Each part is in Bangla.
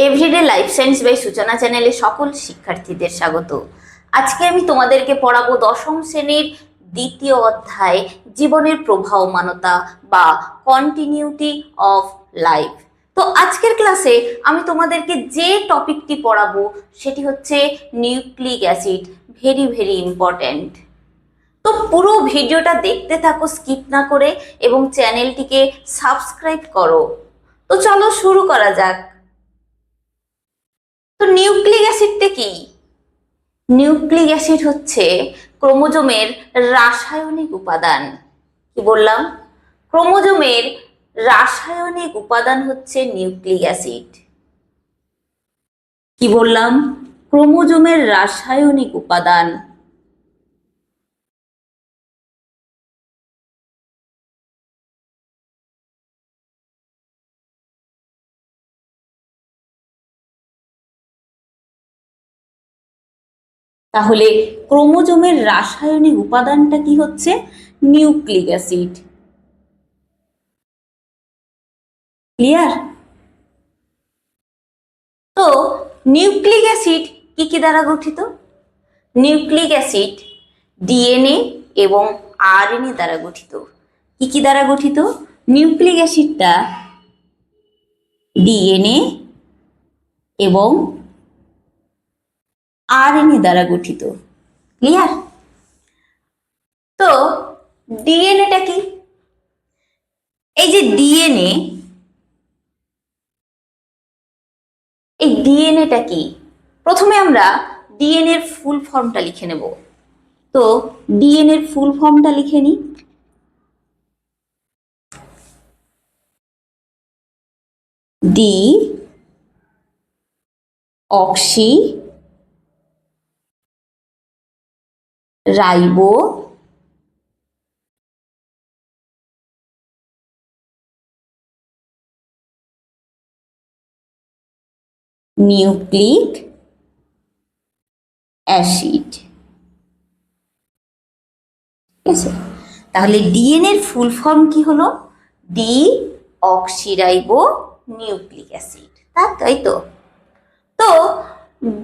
এভরিডে লাইফ সায়েন্স বাই সূচনা চ্যানেলে সকল শিক্ষার্থীদের স্বাগত। আজকে আমি তোমাদেরকে পড়াবো দশম শ্রেণীর দ্বিতীয় অধ্যায় জীবনের প্রবাহমানতা বা কন্টিনিউটি অফ লাইফ। তো আজকের ক্লাসে আমি তোমাদেরকে যে টপিকটি পড়াবো সেটি হচ্ছে nucleic acid, very very important. তো পুরো ভিডিওটা দেখতে থাকো স্কিপ না করে এবং চ্যানেলটিকে সাবস্ক্রাইব করো। তো চলো শুরু করা যাক। তো নিউক্লিক অ্যাসিডটা কি? নিউক্লিক অ্যাসিড হচ্ছে ক্রোমোজোমের রাসায়নিক উপাদান। কি বললাম? ক্রোমোজোমের রাসায়নিক উপাদান হচ্ছে নিউক্লিক অ্যাসিড। কি বললাম? ক্রোমোজোমের রাসায়নিক উপাদান। তাহলে ক্রোমোজোমের রাসায়নিক উপাদানটা কি হচ্ছে? Nucleic acid. ক্লিয়ার? তো নিউক্লিক অ্যাসিড কি কি দ্বারা গঠিত? নিউক্লিক অ্যাসিড ডিএনএ এবং আরএনএ দ্বারা গঠিত। কি কি দ্বারা গঠিত? নিউক্লিক অ্যাসিডটা ডিএনএ এবং আরএনএ দ্বারা গঠিত। ক্লিয়ার? তো ডিএনএটা কি? এই যে ডিএনএ, এই ডিএনএটা কি? প্রথমে আমরা ডিএনএ এর ফুল ফর্মটা লিখে নেব। তো ডিএনএ এর ফুল ফর্মটা লিখে নিই। Deoxyribonucleic acid. ঠিক আছে, তাহলে ডিএনএ এর ফুল ফর্ম কি হলো? Deoxyribonucleic acid. তাই তো। তো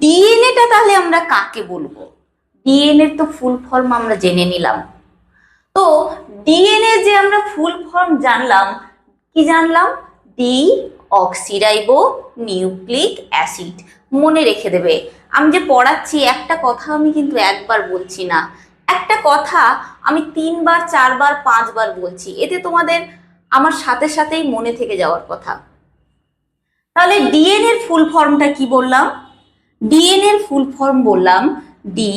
ডিএনএটা তাহলে আমরা কাকে বলবো? ডিএনএ তো ফুল ফর্ম আমরা জেনে নিলাম। তো ডিএনএ যে আমরা ফুল ফর্ম জানলাম, কি জানলাম? Deoxyribonucleic acid. মনে রেখে দেবে, আমি যে পড়াচ্ছি একটা কথা আমি কিন্তু একবার বলছি না, একটা কথা আমি 3 বার 4 বার 5 বার বলছি, এতে তোমাদের আমার সাথে সাথেই মনে থেকে যাওয়ার কথা। তাহলে ডিএনএ এর ফুল ফর্মটা কি বললাম? ডিএনএ এর ফুল ফর্ম বললাম ডি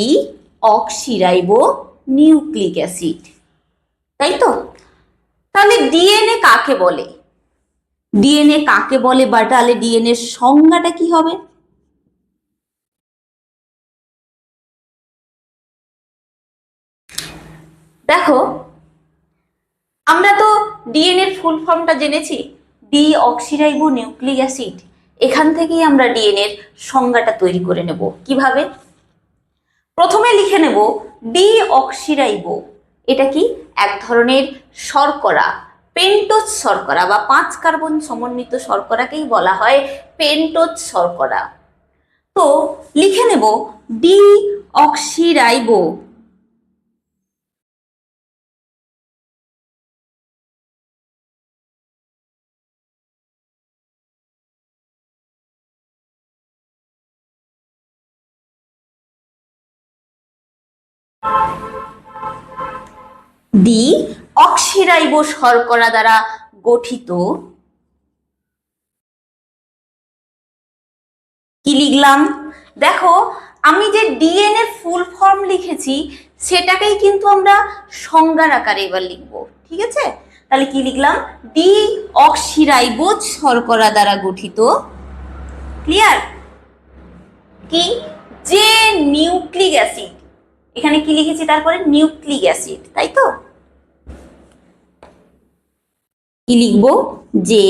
অক্সিরাইবো নিউক্লিক অ্যাসিড। তাই তো। তাহলে ডিএনএ কাকে বলে? ডিএনএ কাকে বলে বা তাহলে ডিএনএ এর সংজ্ঞাটা কি হবে? দেখো, আমরা তো ডিএনএ এর ফুল ফর্মটা জেনেছি, ডি অক্সিরাইবো নিউক্লিক অ্যাসিড। এখান থেকেই আমরা ডিএনএ এর সংজ্ঞাটা তৈরি করে নেব। কিভাবে? প্রথমে লিখে নেব ডি অক্সিরাইবো। এটা কি? এক ধরনের শর্করা, পেন্টোজ শর্করা বা 5 কার্বন সমন্বিত শর্করাকেই বলা হয় পেন্টোজ শর্করা। তো লিখে নেব ডি অক্সিরাইবো ডি অক্সিরাইবো শর্করা দ্বারা গঠিত। কি লিখলাম? দেখো, আমি যে ডিএনএ ফুল ফর্ম লিখেছি সেটাকেই কিন্তু আমরা সংজ্ঞার আকারে এবার লিখবো। ঠিক আছে, তাহলে কি লিখলাম? ডি অক্সিরাইবো শর্করা দ্বারা গঠিত। ক্লিয়ার? কি? যে নিউক্লিক অ্যাসিড, এখানে কি লিখেছি তারপরে? Nucleic acid. তাই তো। কি লিখবো? যে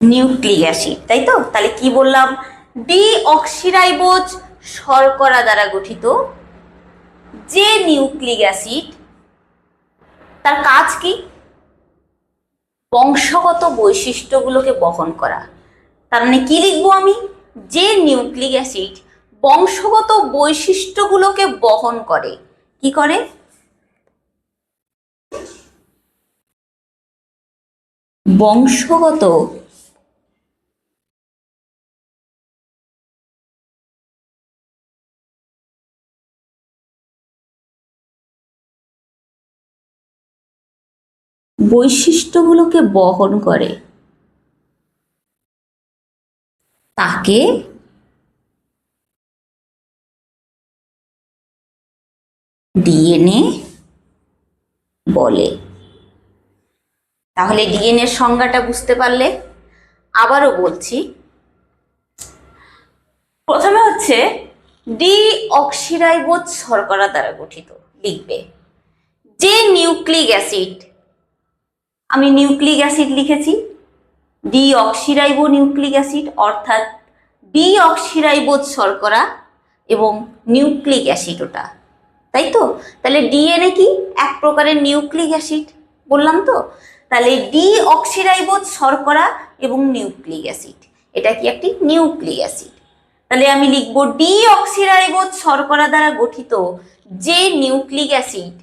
নিউক্লিক অ্যাসিড। তাই তো। তাহলে কি বললাম? ডি অক্সিরাইবোজ শর্করা দ্বারা গঠিত। যে নিউক্লিক অ্যাসিড, তার কাজ কি? বংশগত বৈশিষ্ট্যগুলোকে বহন করা। তার মানে কি লিখবো আমি? যে নিউক্লিক অ্যাসিড বংশগত বৈশিষ্ট্যগুলোকে বহন করে। কি করে? বংশগত বৈশিষ্ট্যগুলোকে বহন করে, তাকে ডিএনএ বলে। তাহলে ডিএনএ এর সংজ্ঞাটা বুঝতে পারলে? আবারও বলছি, প্রথমে হচ্ছে ডিঅক্সিরাইবোজ শর্করা দ্বারা গঠিত। লিখবে যে নিউক্লিক অ্যাসিড, আমি নিউক্লিক অ্যাসিড লিখেছি, ডিঅক্সিরাইবো নিউক্লিক অ্যাসিড অর্থাৎ ডিঅক্সিরাইবোজ শর্করা এবং নিউক্লিক অ্যাসিড ওটা, তাই তো? তাহলে ডিএনএ কি? এক প্রকারের নিউক্লিক অ্যাসিড, বললাম তো। তাহলে ডিঅক্সিরাইবোজ শর্করা এবং নিউক্লিক অ্যাসিড, এটা কি একটি নিউক্লিক অ্যাসিড। তাহলে আমি লিখব ডিঅক্সিরাইবোজ শর্করা দ্বারা গঠিত যে নিউক্লিক অ্যাসিড,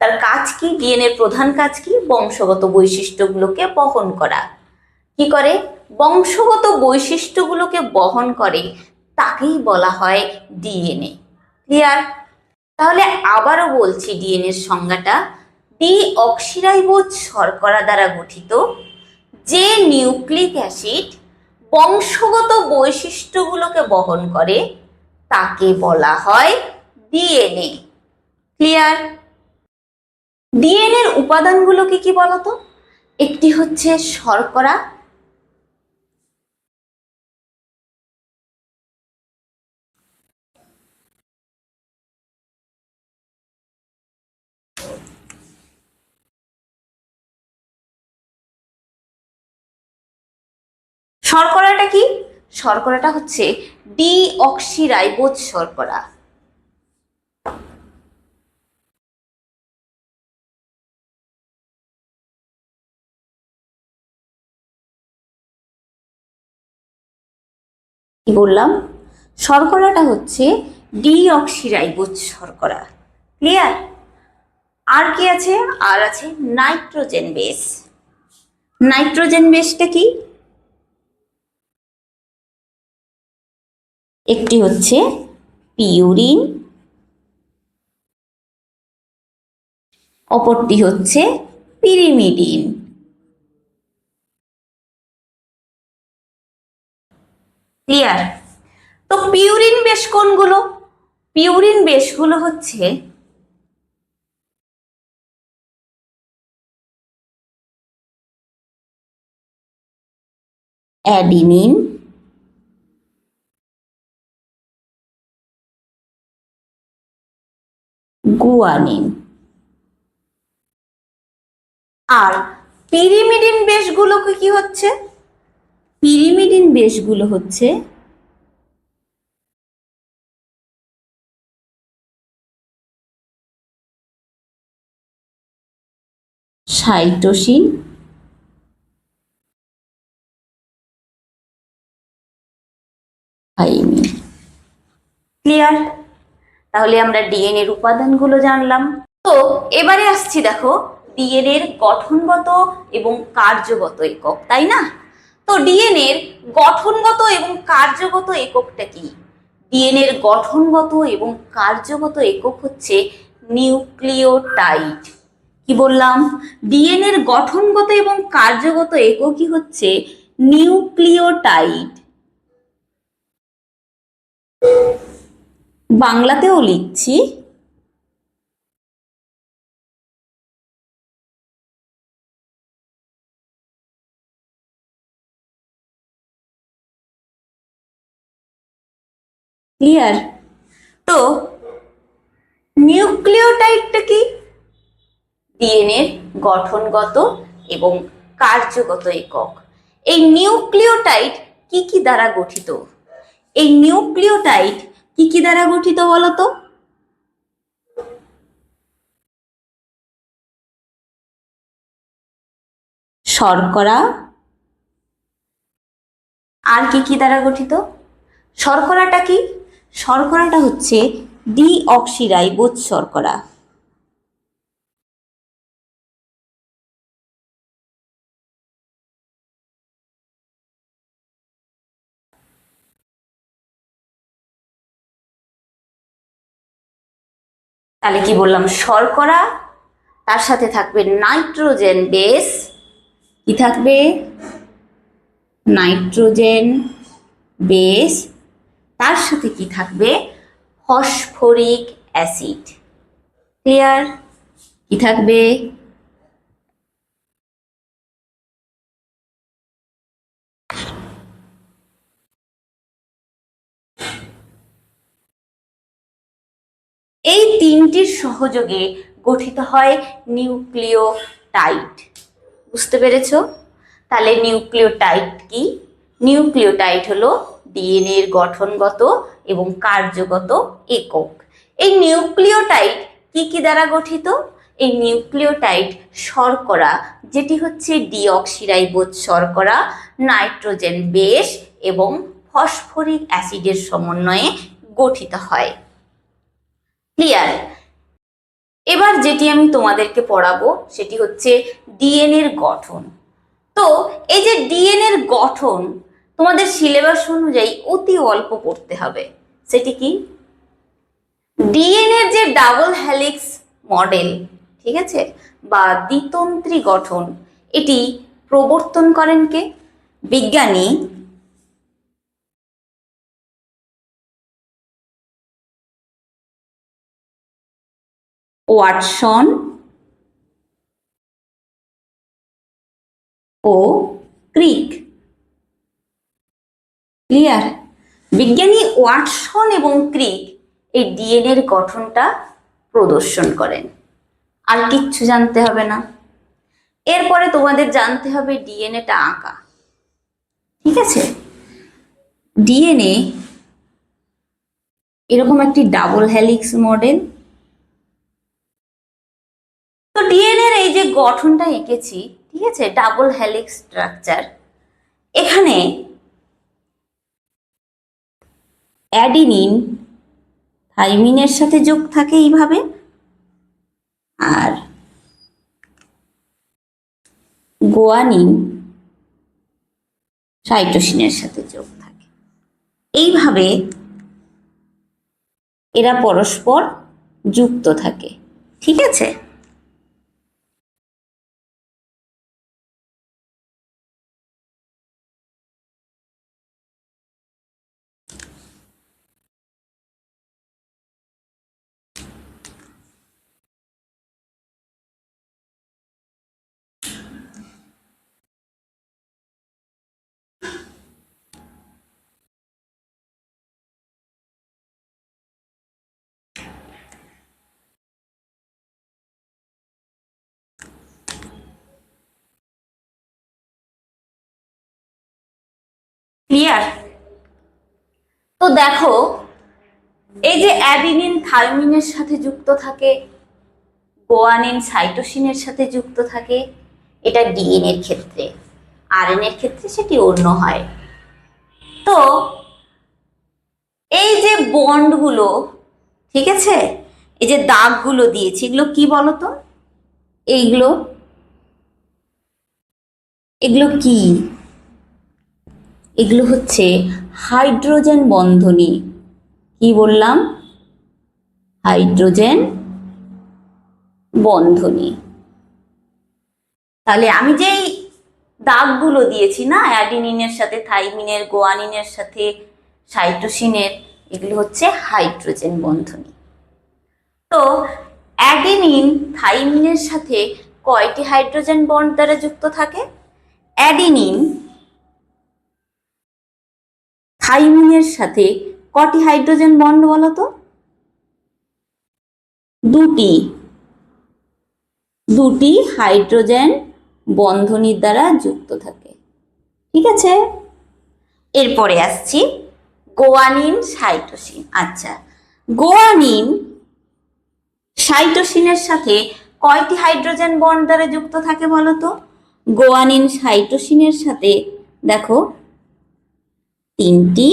তার কাজ কি? ডিএনএর প্রধান কাজ কি? বংশগত বৈশিষ্ট্যগুলোকে বহন করা। কি করে? বংশগত বৈশিষ্ট্যগুলোকে বহন করে, তাকেই বলা হয় ডিএনএ। ক্লিয়ার? তাহলে আবারও বলছি ডিএনএর সংজ্ঞাটা, ডিঅক্সিরাইবোজ শর্করা দ্বারা গঠিত যে নিউক্লিক অ্যাসিড বংশগত বৈশিষ্ট্যগুলোকে বহন করে, তাকে বলা হয় ডিএনএ। ক্লিয়ার? ডিএনএর উপাদানগুলো কি কি বলতো? একটি হচ্ছে শর্করা, শর্করাটা কি? শর্করাটা হচ্ছে ডিঅক্সিরাইবোজ শর্করা। কি বললাম? শর্করাটা হচ্ছে ডিঅক্সিরাইবোজ শর্করা। ক্লিয়ার? আর কি আছে? আর আছে নাইট্রোজেন বেস। নাইট্রোজেন বেসটা কি? একটি হচ্ছে পিউরিন, অপরটি হচ্ছে পিরিমিডিন। ক্লিয়ার? তো পিউরিন বেশ কোনগুলো? পিউরিন বেশগুলো হচ্ছে অ্যাডিনিন, গুয়ানিন। আর পিরিমিডিন বেশগুলো কি হচ্ছে? পিরিমিডিন বেশগুলো হচ্ছে সাইটোসিন, থাইমিন। ক্লিয়ার? তাহলে আমরা ডিএনএ এর উপাদানগুলো জানলাম। তো এবারে আসছি, দেখো ডিএনএ এর গঠনগত এবং কার্যগত একক, তাই না? তো ডিএনএ এর গঠনগত এবং কার্যগত এককটা কি? ডিএনএ এর গঠনগত এবং কার্যগত একক হচ্ছে নিউক্লিওটাইড। কি বললাম? ডিএনএ এর গঠনগত এবং কার্যগত এককই হচ্ছে নিউক্লিওটাইড। বাংলাতেও লিখছি, ক্লিয়ার? তো নিউক্লিওটাইডটা কি? ডিএনএ গঠনগত এবং কার্যগত একক। এই নিউক্লিওটাইড কি কি দ্বারা গঠিত? এই নিউক্লিওটাইড কি কি দ্বারা গঠিত বলতো? শর্করা আর কি দ্বারা গঠিত? শর্করাটা কি? শর্করাটা হচ্ছে ডিঅক্সিরাইবোজ শর্করা। তাহলে কি বললাম? শর্করা, তার সাথে থাকবে নাইট্রোজেন বেস। কি থাকবে? Nitrogen base. তার সাথে কি থাকবে? Phosphoric acid. ক্লিয়ার? কি থাকবে? এই তিনটির সহযোগে গঠিত হয় নিউক্লিওটাইড। বুঝতে পেরেছো? তাহলে নিউক্লিওটাইড কি? নিউক্লিওটাইড হলো ডিএনএ এর গঠনগত এবং কার্যগত একক। এই নিউক্লিওটাইড কি দ্বারা গঠিত? এই নিউক্লিওটাইড শর্করা, যেটি হচ্ছে ডিঅক্সিরাইবোজ শর্করা, নাইট্রোজেন বেস এবং ফসফরিক অ্যাসিডের সমন্বয়ে গঠিত হয়। ক্লিয়ার? এবার যেটি আমি তোমাদেরকে পড়াবো সেটি হচ্ছে ডিএনএ এর গঠন। তো এই যে ডিএনএ এর গঠন তোমাদের সিলেবাস অনুযায়ী অতি অল্প পড়তে হবে। সেটি কি? ডিএনএ এর যে ডাবল হেলিক্স মডেল, ঠিক আছে, বা দ্বিতন্ত্রী গঠন, এটি প্রবর্তন করেন কে? বিজ্ঞানী ওয়াটসন ও ক্রিক। ক্লিয়ার? বিজ্ঞানী ওয়াটসন এবং ক্রিক এই ডিএনএ এর গঠনটা প্রদর্শন করেন। আর কিচ্ছু জানতে হবে না। এরপরে তোমাদের জানতে হবে ডিএনএটা আঁকা। ঠিক আছে? ডিএনএ এরকম একটি ডাবল হেলিক্স মডেল। তো ডিএনএ এর এই যে গঠনটা এঁকেছি, ঠিক আছে, ডাবল হেলিক্স স্ট্রাকচার, এখানে অ্যাডিনিন থাইমিনের সাথে যোগ থাকে এইভাবে, আর গুয়ানিন সাইটোসিনের সাথে যোগ থাকে। এইভাবে এরা পরস্পর যুক্ত থাকে। ঠিক আছে? ক্লিয়ার? তো দেখো, এই যে অ্যাডিনিন থাইমিনের সাথে যুক্ত থাকে, গুয়ানিন সাইটোসিনের সাথে যুক্ত থাকে, এটা ডিএনএ এর ক্ষেত্রে। আরএনএ এর ক্ষেত্রে সেটি অন্য হয়। তো এই যে বন্ডগুলো, ঠিক আছে, এই যে দাগগুলো দিয়েছি, এগুলো কি বলতো? এইগুলো এগুলো কি? এগুলো হচ্ছে হাইড্রোজেন বন্ধনী। কি বললাম? হাইড্রোজেন বন্ধনী। তাহলে আমি যেই দাগগুলো দিয়েছি না, অ্যাডিনিনের সাথে থাইমিনের, গুয়ানিনের সাথে সাইটোসিনের, এগুলো হচ্ছে হাইড্রোজেন বন্ধনী। তো অ্যাডিনিন থাইমিনের সাথে কয়টি হাইড্রোজেন বন্ড দ্বারা যুক্ত থাকে? অ্যাডিনিন থাইমিনের সাথে কটি হাইড্রোজেন বন্ড বলো তো? দুটি হাইড্রোজেন বন্ধনীর দ্বারা যুক্ত থাকে। ঠিক আছে? এরপরে আসছি গুয়ানিন সাইটোসিন। আচ্ছা, গুয়ানিন সাইটোসিনের সাথে কয়টি হাইড্রোজেন বন্ড দ্বারা যুক্ত থাকে বলো তো? গোয়ানিন সাইটোসিনের সাথে দেখো 3টি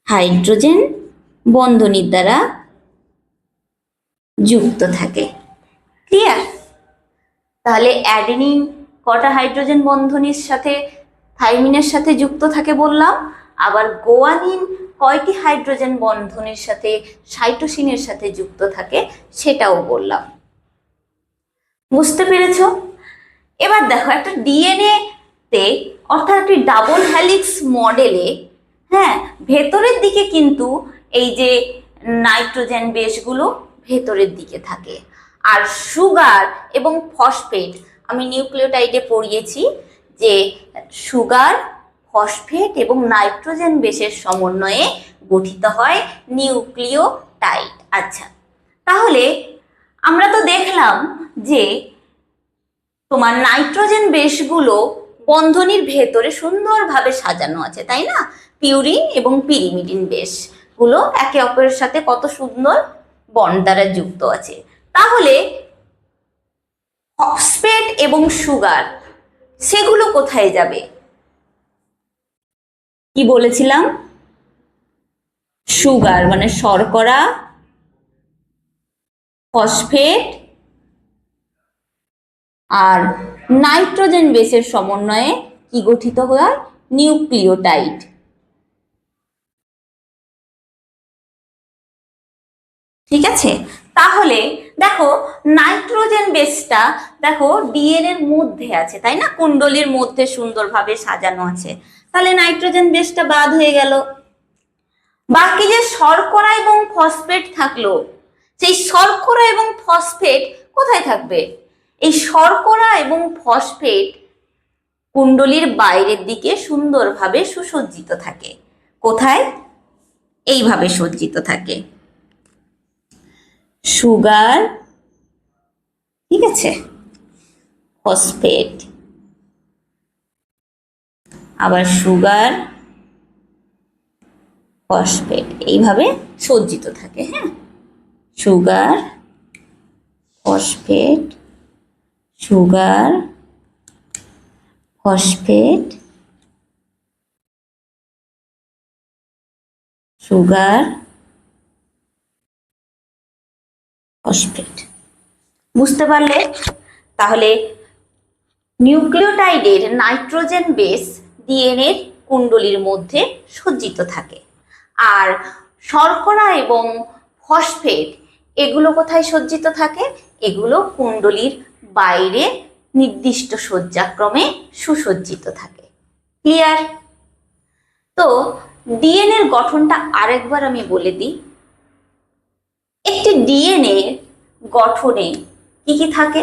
হাইড্রোজেন বন্ধনীর দ্বারা যুক্ত থাকে। ক্লিয়ার? তাহলে অ্যাডেনিন কটা হাইড্রোজেন বন্ধনীর সাথে থাইমিনের সাথে যুক্ত থাকে বললাম, আবার গোয়ানিন কয়টি হাইড্রোজেন বন্ধনীর সাথে সাইটোসিনের সাথে যুক্ত থাকে সেটাও বললাম। বুঝতে পেরেছো? এবার দেখো একটা ডিএনএ তে অর্থাৎ একটি ডাবল হেলিক্স মডেলে, হ্যাঁ, ভেতরের দিকে কিন্তু এই যে নাইট্রোজেন বেসগুলো ভেতরের দিকে থাকে, আর সুগার এবং ফসফেট আমি নিউক্লিওটাইডে পড়িয়েছি যে সুগার, ফসফেট এবং নাইট্রোজেন বেসের সমন্বয়ে গঠিত হয় নিউক্লিওটাইড। আচ্ছা, তাহলে আমরা তো দেখলাম যে তোমার নাইট্রোজেন বেসগুলো বন্ধনীর ভেতরে সুন্দরভাবে সাজানো আছে, তাই না? পিউরিন এবং পিরিমিডিন বেসগুলো একে অপরের সাথে কত সুন্দর বন্ড দ্বারা যুক্ত আছে। তাহলে ফসফেট এবং সুগার সেগুলো কোথায় যাবে? কি বলেছিলাম? সুগার মানে শর্করা, ফসফেট আর নাইট্রোজেন বেসের সমন্বয়ে কি গঠিত হয়? নিউক্লিওটাইড। ঠিক আছে, তাহলে দেখো নাইট্রোজেন বেসটা দেখো ডিএনএ এর মধ্যে আছে, তাই না? কুণ্ডলীর মধ্যে সুন্দরভাবে সাজানো আছে। তাহলে নাইট্রোজেন বেসটা বাদ হয়ে গেল। বাকি যে শর্করা এবং ফসফেট থাকলো, সেই শর্করা এবং ফসফেট কোথায় থাকবে? এই শর্করা এবং ফসফেট কুণ্ডলীর বাইরের দিকে সুন্দরভাবে সুসজ্জিত থাকে। কোথায়? এইভাবে সজ্জিত থাকে। সুগার, ঠিক আছে, ফসফেট, আবার সুগার, ফসফেট এইভাবে সজ্জিত থাকে। হ্যাঁ, sugar, phosphate, sugar, phosphate, sugar, phosphate. বুঝতে পারলে? তাহলে নিউক্লিওটাইডের নাইট্রোজেন বেস ডিএনএ এর কুণ্ডলীর মধ্যে সজ্জিত থাকে, আর শর্করা এবং ফসফেট এগুলো কোথায় সজ্জিত থাকে? এগুলো কুণ্ডলীর বাইরে নির্দিষ্ট সজ্জাক্রমে সুসজ্জিত থাকে। ক্লিয়ার? তো ডিএনএ এর গঠনটা আরেকবার আমি বলে দিই। একটি ডিএনএ গঠনে কি কি থাকে?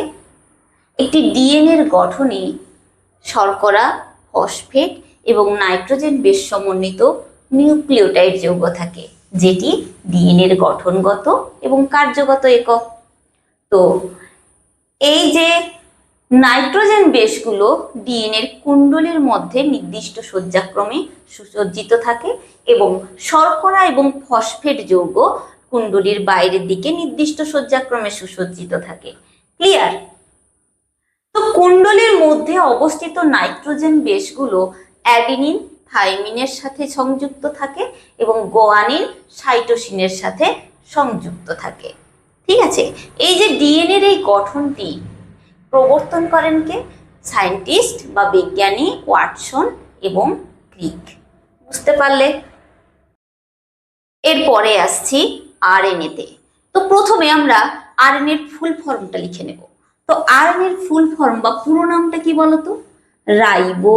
একটি ডিএনএ এর গঠনে শর্করা, ফসফেট এবং নাইট্রোজেন বেস সমন্বিত নিউক্লিওটাইড যৌগ থাকে, যেটি ডিএনএ এর গঠনগত এবং কার্যগত একক। তো এই যে নাইট্রোজেন বেসগুলো ডিএনএ এর কুণ্ডলীর মধ্যে নির্দিষ্ট সজ্জাক্রমে সুসজ্জিত থাকে এবং শর্করা এবং ফসফেট যৌগ কুণ্ডলীর বাইরের দিকে নির্দিষ্ট সজ্জাক্রমে সুসজ্জিত থাকে। ক্লিয়ার? তো কুণ্ডলীর মধ্যে অবস্থিত নাইট্রোজেন বেসগুলো অ্যাডিনিন, থাইমিনের সাথে সংযুক্ত থাকে এবং গোয়ানিন, সাইটোসিনের সাথে সংযুক্ত থাকে। ঠিক আছে, এই যে ডিএনএ এর এই গঠনটি প্রবর্তন করেন কে? সায়েন্টিস্ট বা বিজ্ঞানী ওয়াটসন এবং ক্রিক। বুঝতে পারলে? এরপরে আসছি আরএনএ তে। তো প্রথমে আমরা আরএনএ এর ফুল ফর্মটা লিখে নেব। তো আরএনএ এর ফুল ফর্ম বা পুরো নামটা কি বলতো? Ribo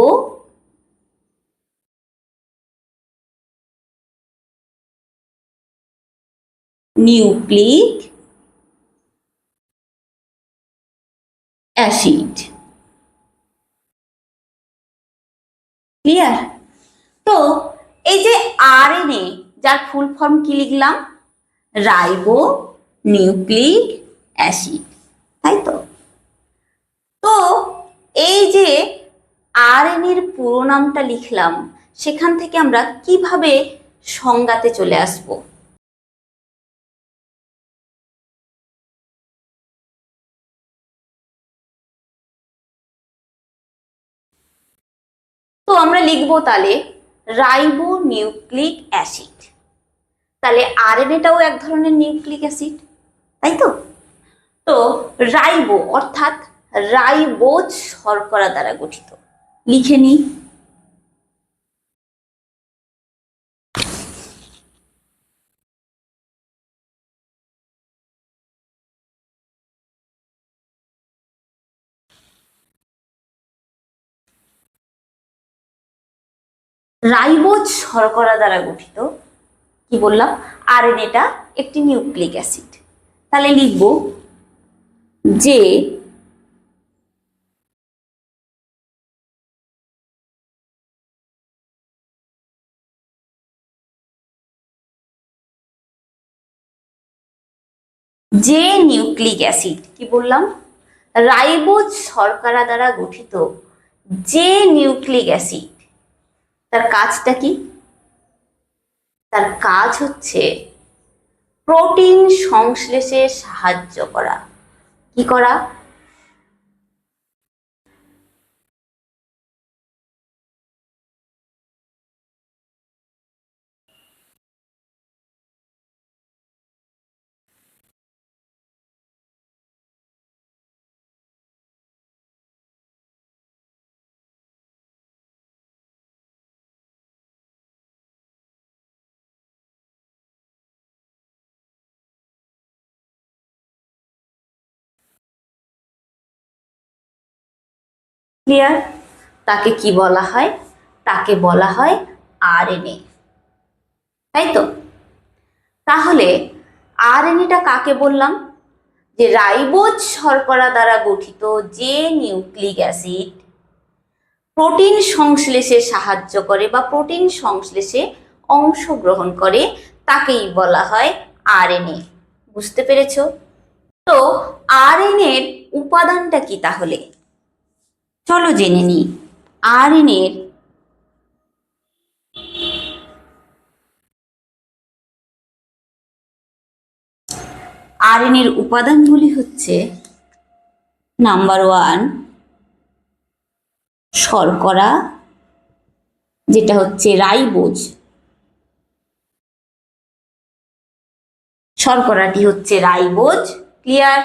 nucleic acid. ক্লিয়ার? তো এই যে আরএনএ, যার ফুল ফর্ম কি লিখলাম? রাইবো নিউক্লিক অ্যাসিড, তাই তো? তো এই যে আরএনএ এর পুরো নামটা লিখলাম, সেখান থেকে আমরা কিভাবে সংজ্ঞাতে চলে আসব? লিখবো তাহলে রাইবো নিউক্লিক অ্যাসিড। তাহলে আরএনএটাও এক ধরনের নিউক্লিক অ্যাসিড, তাই তো? তো রাইবো অর্থাৎ রাইবোজ শর্করা দ্বারা গঠিত, লিখে নিই। রাইবোজ শর্করা দ্বারা গঠিত, কি বললাম, আরএনএটা একটি নিউক্লিক অ্যাসিড। তাহলে লিখব যে যে নিউক্লিক অ্যাসিড, কি বললাম, রাইবোজ শর্করা দ্বারা গঠিত যে নিউক্লিক অ্যাসিড, তার কাজটা কি? তার কাজ হচ্ছে প্রোটিন সংশ্লেষে সাহায্য করা। কি করা? ক্লিয়ার? তাকে কি বলা হয়? তাকে বলা হয় আরএনএ, তাই তো? তাহলে আরএনএটা কাকে বললাম? যে রাইবোজ শর্করা দ্বারা গঠিত যে নিউক্লিক অ্যাসিড প্রোটিন সংশ্লেষে সাহায্য করে বা প্রোটিন সংশ্লেষে অংশগ্রহণ করে, তাকেই বলা হয় আরএনএ। বুঝতে পেরেছো? তো আরএনএর উপাদানটা কি তাহলে? চলো জেনে নিই। আরএনএর আরএনএর উপাদানগুলি হচ্ছে, নাম্বার 1 শর্করা, যেটা হচ্ছে রাইবোজ, শর্করাটি হচ্ছে রাইবোজ। ক্লিয়ার?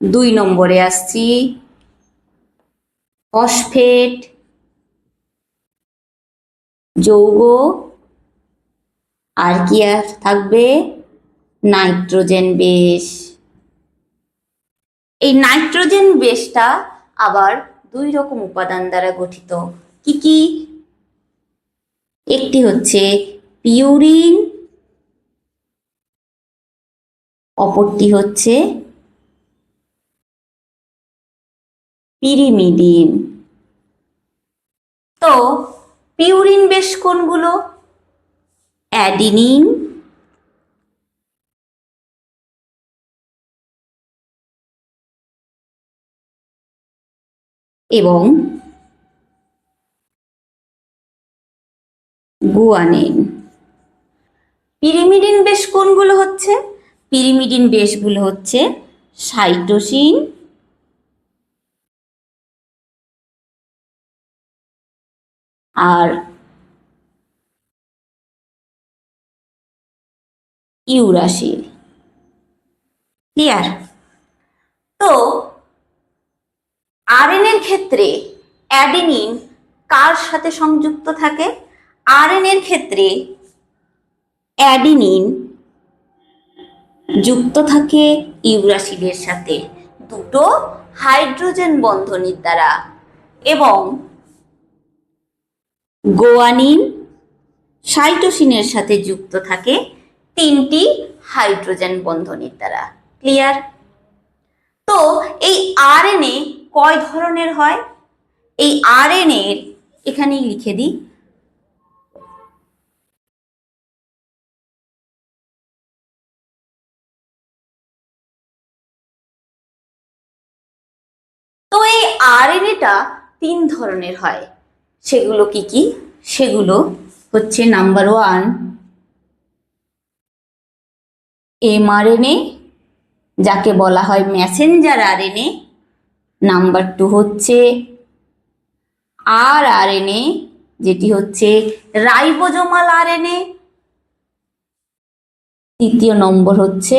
2 নম্বরে আসছি ফসফেট যৌগ, আর কি থাকবে? Nitrogen base. এই নাইট্রোজেন বেসটা আবার 2 রকম উপাদান দ্বারা গঠিত। কি কি? একটি হচ্ছে পিউরিন, অপরটি হচ্ছে পিরিমিডিন। তো পিউরিন বেস কোনগুলো? অ্যাডিনিন, এবং গুয়ানিন। পিরিমিডিন বেস কোনগুলো হচ্ছে? পিরিমিডিন বেসগুলো হচ্ছে সাইটোসিন, আর ইউরাসিল। ক্লিয়ার? তো আরএনএর ক্ষেত্রে অ্যাডেনিন কার সাথে সংযুক্ত থাকে? আরএনএর ক্ষেত্রে অ্যাডেনিন যুক্ত থাকে ইউরাসিলের সাথে, দুটো হাইড্রোজেন বন্ধনীর দ্বারা, এবং গুয়ানিন সাইটোসিনের সাথে যুক্ত থাকে 3টি হাইড্রোজেন বন্ধনীর দ্বারা। ক্লিয়ার? তো এই আরএনএ কয় ধরনের হয়? এই আরএনএ এখানেই লিখে দিই, তো এই আরএনএটা 3 ধরনের হয়। সেগুলো কি কি? সেগুলো হচ্ছে নাম্বার 1 এমআরএনএ, যাকে বলা হয় মেসেঞ্জার আরএনএ। নাম্বার 2 হচ্ছে rRNA, যেটি হচ্ছে রাইবোজোমাল আরএনএ। তৃতীয় নম্বর হচ্ছে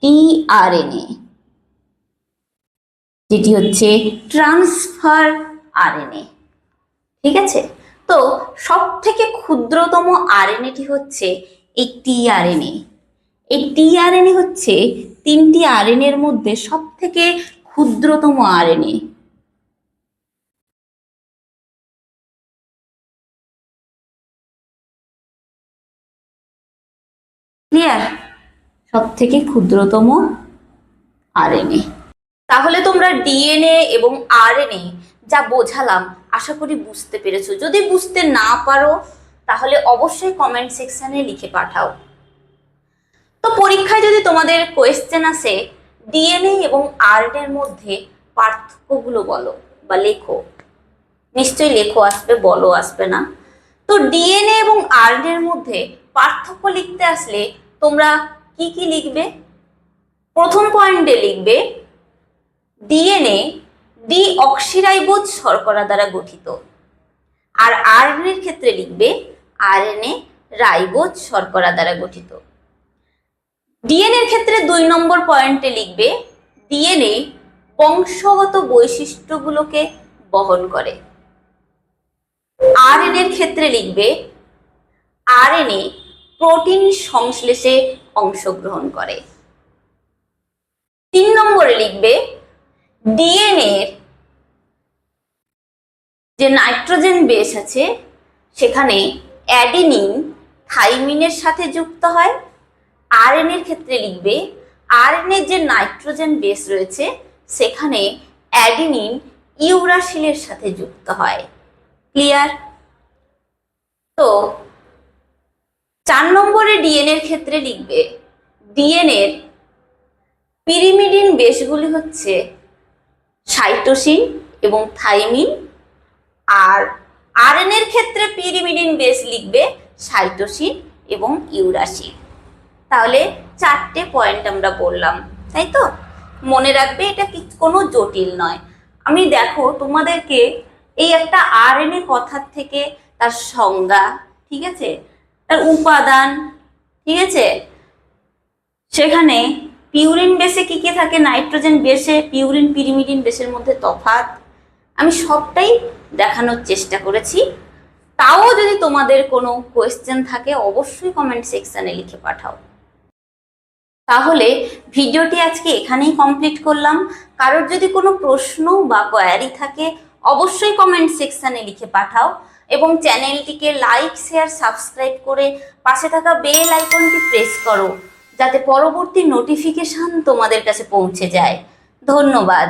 টিআরএনএ, যেটি হচ্ছে ট্রান্সফার আরএনএ। ঠিক আছে, তো সব থেকে ক্ষুদ্রতম আরএনএটি হচ্ছে এই টিআরএনএ। এই টিআরএনএ হচ্ছে 3টি আরএনএর মধ্যে সব থেকে ক্ষুদ্রতম আরএনএ। ক্লিয়ার? সব থেকে ক্ষুদ্রতম আরএনএ। তাহলে তোমরা ডিএনএ এবং আরএনএ যা বোঝালাম আশা করি বুঝতে পেরেছো। যদি বুঝতে না পারো তাহলে অবশ্যই কমেন্ট সেকশনে লিখে পাঠাও। তো পরীক্ষায় যদি তোমাদের কোয়েশ্চেন আসে ডিএনএ এবং আরএনএ এর মধ্যে পার্থক্যগুলো বলো বা লেখো, নিশ্চয়ই লেখো আসবে, বলো আসবে না। তো ডিএনএ এবং আরএনএ এর মধ্যে পার্থক্য লিখতে আসলে তোমরা কি কি লিখবে? প্রথম পয়েন্টে লিখবে ডিএনএ ডিঅক্সিরাইবোজ শর্করা দ্বারা গঠিত, আর আরএনএ এর ক্ষেত্রে লিখবে আরএনএ রাইবোজ শর্করা দ্বারা গঠিত। ডিএনএ এর ক্ষেত্রে 2 নম্বর পয়েন্টে লিখবে ডিএনএ বংশগত বৈশিষ্ট্যগুলোকে বহন করে। আরএনএ এর ক্ষেত্রে লিখবে আরএনএ প্রোটিন সংশ্লেষে অংশগ্রহণ করে। 3 নম্বরে লিখবে ডিএনএ এর যে নাইট্রোজেন বেস আছে সেখানে অ্যাডিনিন থাইমিনের সাথে যুক্ত হয়। আরএনএ এর ক্ষেত্রে লিখবে আরএনএ যে নাইট্রোজেন বেস রয়েছে সেখানে অ্যাডিনিন ইউরাসিলের সাথে যুক্ত হয়। ক্লিয়ার? তো 4 নম্বরে ডিএনএ এর ক্ষেত্রে লিখবে ডিএনএ এর পিরিমিডিন বেসগুলি হচ্ছে সাইটোসিন এবং থাইমিন, আর আরএনএ এর ক্ষেত্রে পিরিমিডিন বেস লিখবে সাইটোসিন এবং ইউরাসিল। তাহলে 4টে পয়েন্ট আমরা বললাম, তাই তো? মনে রাখবে এটা কোনো জটিল নয়। আমি দেখো তোমাদেরকে এই একটা আরএনএ কথার থেকে তার সংজ্ঞা, ঠিক আছে, তার উপাদান, ঠিক আছে, সেখানে পিউরিন বেসে কি কি থাকে, নাইট্রোজেন বেসে, পিউরিন পিরিমিডিন বেসের মধ্যে তফাৎ, আমি সবটাই দেখানোর চেষ্টা করেছি। তাও যদি তোমাদের কোনো কোয়েশ্চেন থাকে অবশ্যই কমেন্ট সেকশনে লিখে পাঠাও। তাহলে ভিডিওটি আজকে এখানেই কমপ্লিট করলাম। কারোর যদি কোনো প্রশ্ন বা কোয়ারি থাকে অবশ্যই কমেন্ট সেকশনে লিখে পাঠাও, এবং চ্যানেলটিকে লাইক, শেয়ার, সাবস্ক্রাইব করে পাশে থাকা বেল আইকনটি প্রেস করো যাতে পরবর্তী নোটিফিকেশন তোমাদের কাছে পৌঁছে যায়। ধন্যবাদ।